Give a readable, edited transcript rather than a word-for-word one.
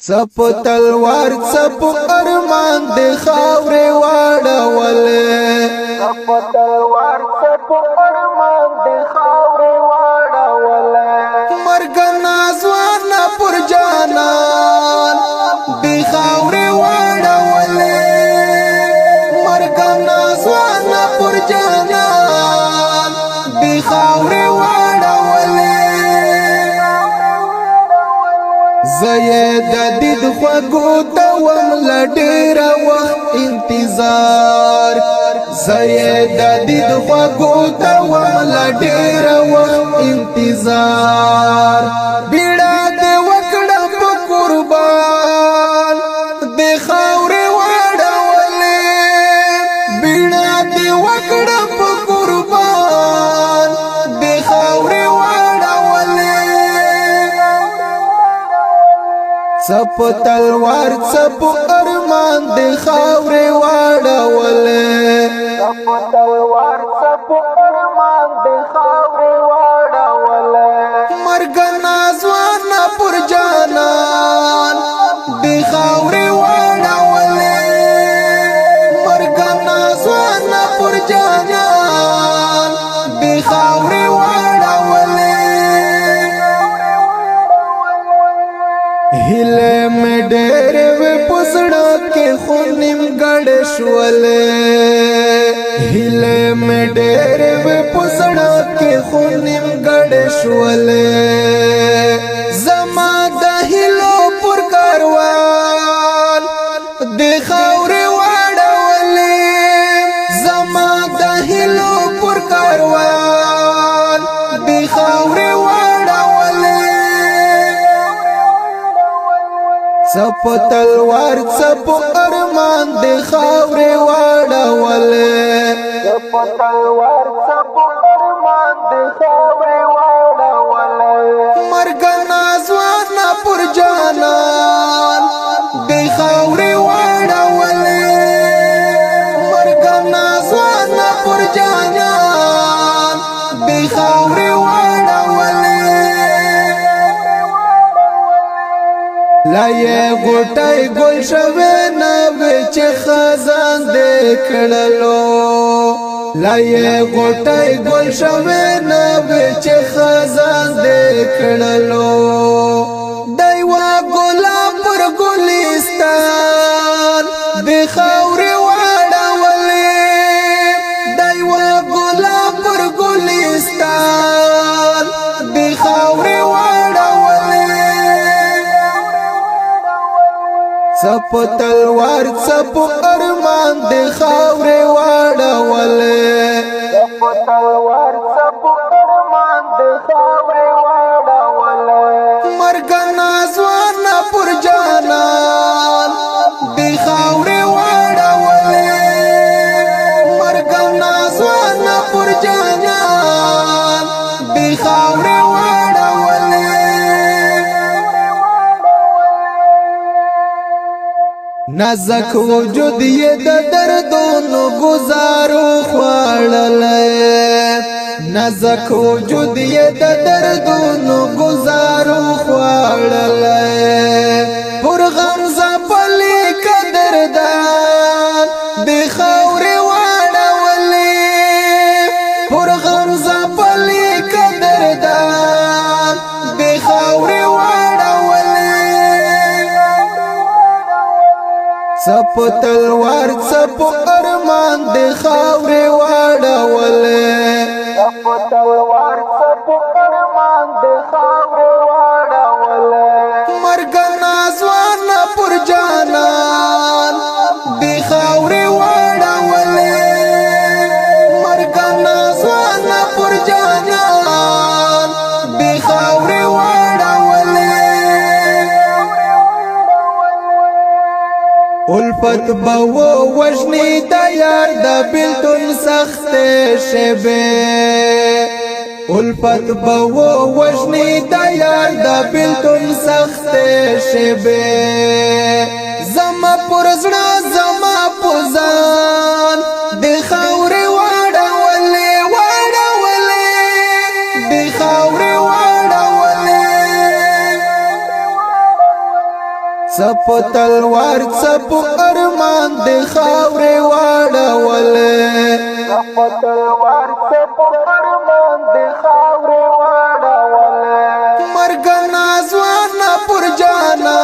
څپ تلوار څپ ارمان د خاورې واړولې څپ تلوار څپ ارمان د خاورې واړولې مرګ نازوان پر جانان د خاورې واړولې مرګ نازوان پر جانان د خاورې واړولې زید دید خوږو دوم لډیر وخت انتظار زید دید خوږو دوم لډیر وخت انتظار بیړه دې وکړه په قربان د خاورې واړولې بیړه دې وکړه په قربان د خاورې څپ تلوار څپ ارمان د خاورې واړولې څپ تلوار څپ ارمان د خاورې واړولې مرګ نازوان پر جانان د خاورې واړولې مرګ نازوان پر جانان د خاورې هله مې ډېر وې پسړه کې خو نیم ګډ شولې هله مې ډېر وې پسړه کې خو نیم ګډ شولې زما د هلو پر کاروان د خاورې واړولې زما د هلو پر کاروان د خاورې څپ تلوار څپ ارمان د خاورې واړولې څپ تلوار څپ ارمان د خاورې واړولې مرګ نازوان پر جانان د خاورې واړولې مرګ نازوان پر جانان د خاورې لایې غټای ګل شوه نه چې خزان دې کړلو لایې غټای ګل شوه نه چې خزان دې کړلو دایوا ګلاب پر ګلستان د خاورې واړولې دایوا ګلاب پر ګلستان د خاورې څپ تلوار څپ ارمان د خاورې واړولې څپ تلوار څپ ارمان د خاورې واړولې مرګ نازوان پر جانان د خاورې واړولې مرګ نازوان پر جانان د خاورې نازک وجود یې د دردونو گزارو خوړلې نازک وجود یې د دردونو گزارو خوړلې پر غمزه پلي قدردان د خاورې واړولې پر غمزه پلي قدردان د خاورې څپ تلوار څپ ارمان د خاورې واړولې څپ تلوار څپ ارمان د خاورې واړولې مرګ نازوان پر جانان د خاورې واړولې مرګ نازوان پر جانان د خاورې الفت بو وجنی د یار د بلتون سخت شبه الفت بو وجنی د یار د بلتون سخت شبه زما پرزړه زما پوزان د خاورې واړولې د خاورې سپ تلوار سپ ارمان د خاورې واړولې په تلوار سپ ارمان د خاورې واړولې مرګ نازوان پر جانا